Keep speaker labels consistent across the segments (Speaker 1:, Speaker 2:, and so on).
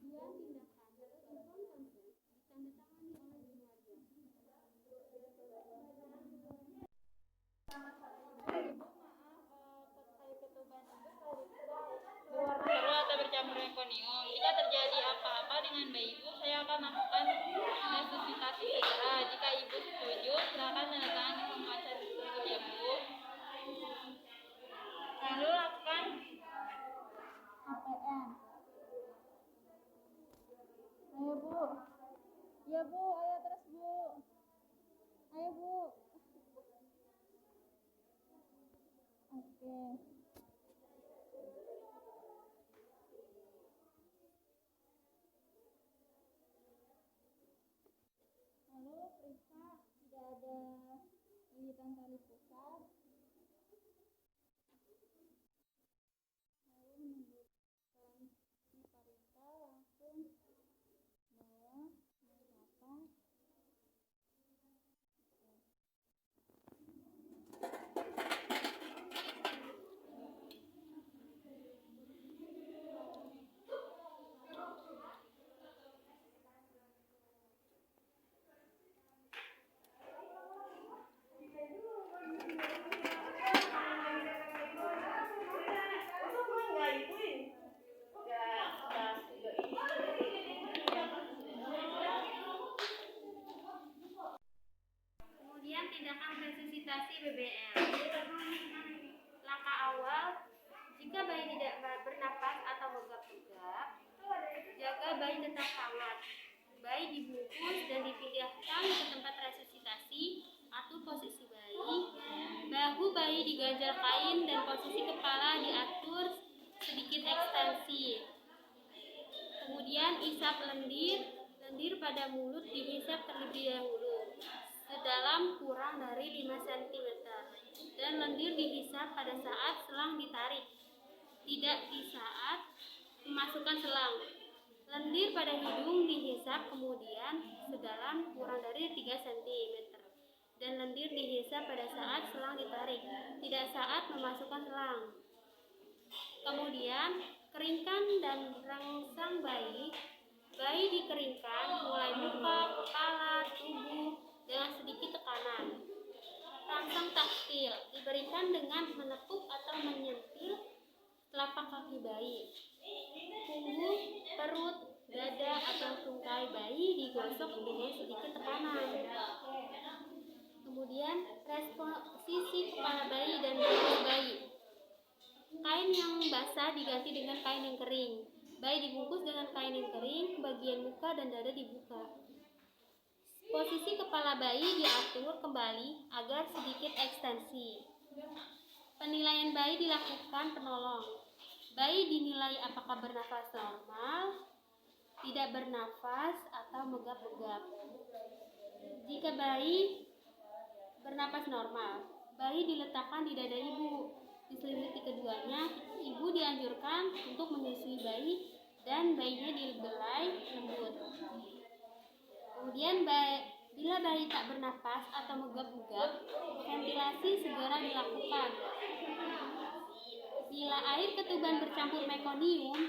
Speaker 1: Baru atau bercampur mekonium. Jika terjadi apa-apa dengan bayi ibu, saya akan lakukan resusitasi segera. Jika ibu setuju, silakan tanda tangan penguasa tersebut ya Bu. Lalu lakukan APN. Ayo Bu. Ya Bu, ayo terus Bu. Ayo Bu. Oke. Lalu periksa tidak ada gigitan tali pusat. Lalu menunjukkan si parita langsung bawa nafas. Kemudian tindakan resusitasi BBL. Langkah awal, jika bayi tidak bernapas atau menggap-menggap, jaga bayi tetap hangat. Bayi dibungkus dan dipindahkan ke tempat resusitasi. Atur posisi bayi. Bahu bayi diganjal kain dan posisi kepala diatur sedikit ekstensi. Kemudian isap lendir pada mulut dihisap terlebih dahulu sedalam kurang dari 5 cm dan lendir dihisap pada saat selang ditarik, tidak di saat memasukkan selang. Lendir pada hidung dihisap kemudian sedalam kurang dari 3 cm dan lendir dihisap pada saat selang ditarik, tidak saat memasukkan selang. Kemudian keringkan dan rangsang bayi. Bayi dikeringkan mulai muka, kepala, tubuh dengan sedikit tekanan. Rangsang taktil diberikan dengan menepuk atau menyentil telapak kaki bayi. Punggung, perut, dada atau tungkai bayi digosok dengan sedikit tekanan. Kemudian posisi kepala bayi dan bibir bayi. Kain yang basah diganti dengan kain yang kering. Bayi dibungkus dengan kain yang kering, bagian muka dan dada dibuka. Posisi kepala bayi diatur kembali agar sedikit ekstensi. Penilaian bayi dilakukan penolong. Bayi dinilai apakah bernafas normal, tidak bernafas, atau menggap-menggap. Jika bayi bernafas normal, bayi diletakkan di dada ibu. Diselimuti keduanya, ibu dianjurkan untuk menyusui bayi dan bayinya dibelai lembut. Kemudian bila bayi tak bernafas atau menggap-menggap, ventilasi segera dilakukan. Bila air ketuban bercampur mekonium,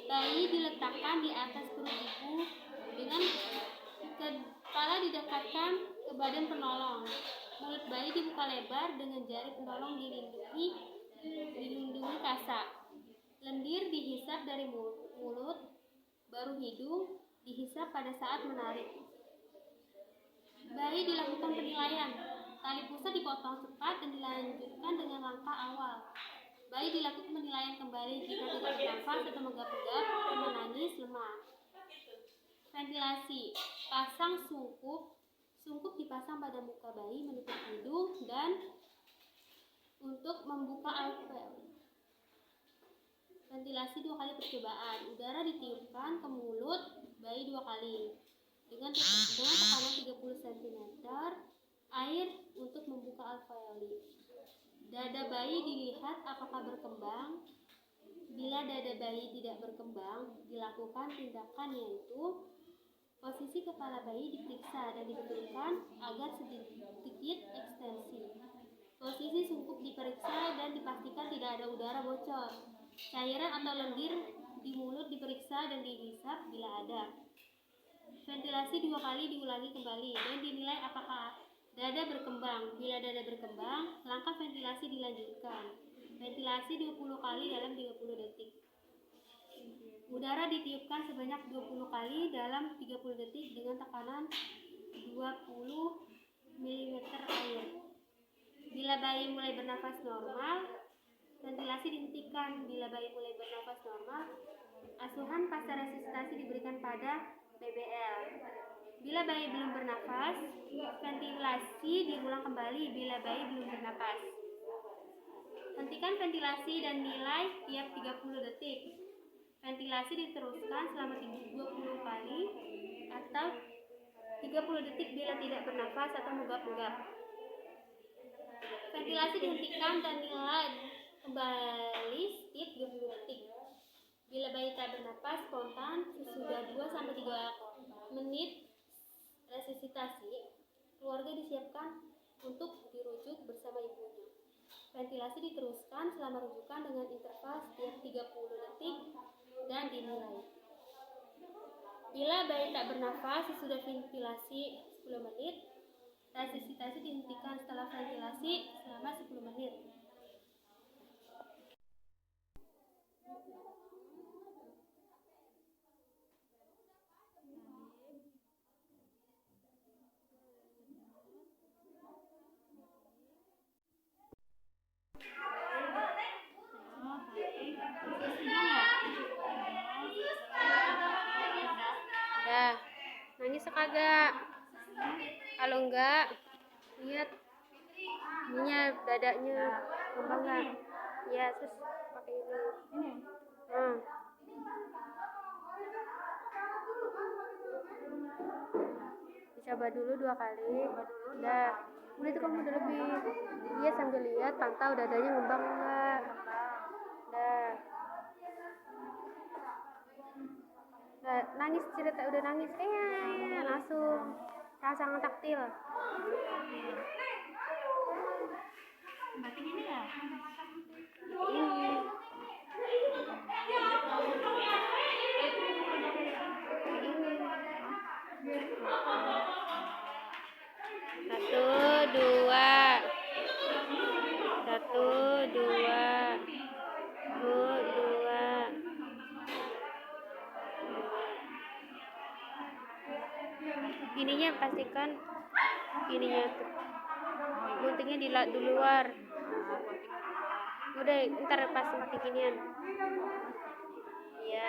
Speaker 1: bayi diletakkan di atas perut ibu dengan kepala didekatkan ke badan penolong. Mulut bayi dibuka lebar dengan jari penolong dilindungi kasak. Lendir dihisap dari mulut, baru hidung dihisap pada saat menarik. Bayi dilakukan penilaian. Tali pusat dipotong cepat dan dilanjutkan dengan langkah awal. Bayi dilakukan penilaian kembali jika tidak bernafas atau menggap-menggap dan menangis lemah. Ventilasi, pasang sungkup. Sungkup dipasang pada muka bayi menutup hidung dan untuk membuka alveol. Ventilasi 2 kali percobaan. Udara ditiupkan ke mulut bayi 2 kali dengan tekanan 30 cm. Air untuk membuka alveoli. Dada bayi dilihat apakah berkembang. Bila dada bayi tidak berkembang, dilakukan tindakan yaitu posisi kepala bayi diperiksa dan dibetulkan agar sedikit ekstensi. Posisi sungkup diperiksa dan dipastikan tidak ada udara bocor. Cairan atau lendir Di mulut diperiksa dan dihisap bila ada. Ventilasi 2 kali diulangi kembali dan dinilai apakah dada berkembang. Bila dada berkembang, langkah ventilasi dilanjutkan. Ventilasi 20 kali dalam 30 detik. Udara ditiupkan sebanyak 20 kali dalam 30 detik dengan tekanan 20 mm air. Bila bayi mulai bernafas normal, ventilasi dihentikan. Bila bayi mulai bernafas normal, asuhan pasca resusitasi diberikan pada BBL. Bila bayi belum bernafas, ventilasi diulang kembali bila bayi belum bernafas. Hentikan ventilasi dan nilai tiap 30 detik. Ventilasi diteruskan selama 20 kali atau 30 detik bila tidak bernafas atau menggap-menggap. Ventilasi dihentikan dan nilai kembali setiap 30 detik. Bila bayi tak bernafas spontan sesudah 2-3 menit resusitasi, keluarga disiapkan untuk dirujuk bersama ibunya. Ventilasi diteruskan selama rujukan dengan interval setiap 30 detik dan dinilai. Bila bayi tak bernafas sesudah ventilasi 10 menit, resusitasi dihentikan setelah ventilasi selama 10 menit. Udah, nangis kagak? Kalau enggak, lihat ininya dadanya kembang nggak? Ya, terus pakai ini. Dicoba dulu 2 kali. Udah, itu kamu udah lebih. Iya, sambil lihat pantau dadanya ngembang enggak. Udah nangis, cerita udah nangis langsung rasakan taktil. Berarti gini ya? Ini. 1, 2. 1, 2. 2. Ininya pastikan ininya tuh guntingnya di luar. Udah, ntar pas pakai ginian. Iya.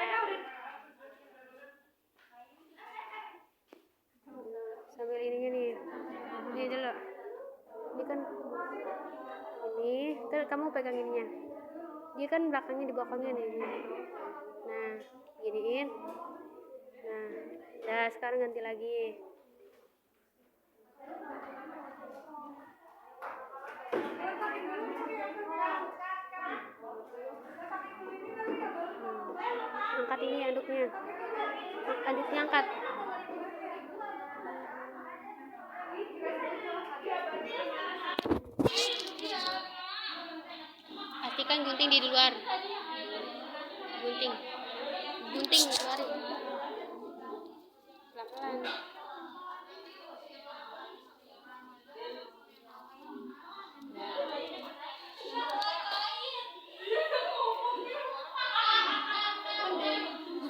Speaker 1: Sambil ininya nih. Ini dulu. Ini kan ini, terus kamu pegang ininya. Dia kan belakangnya di bokongnya nih. Nah, giniin. Nah, sekarang ganti lagi. Angkat ini anduknya. Anduknya angkat. Pastikan gunting di luar. Gunting keluarin. Pelan-pelan.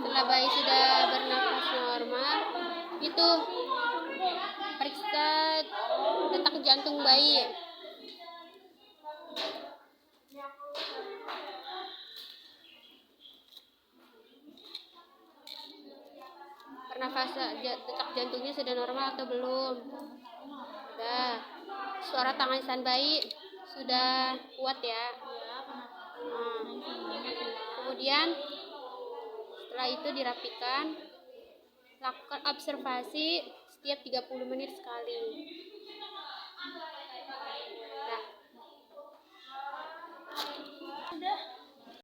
Speaker 1: Setelah bayi sudah bernafas normal, itu periksa detak jantung bayi. Pernafasan detak jantungnya sudah normal atau belum? Sudah. Suara tangisan bayi sudah kuat ya. Kemudian setelah itu dirapikan, lakukan observasi setiap 30 menit sekali.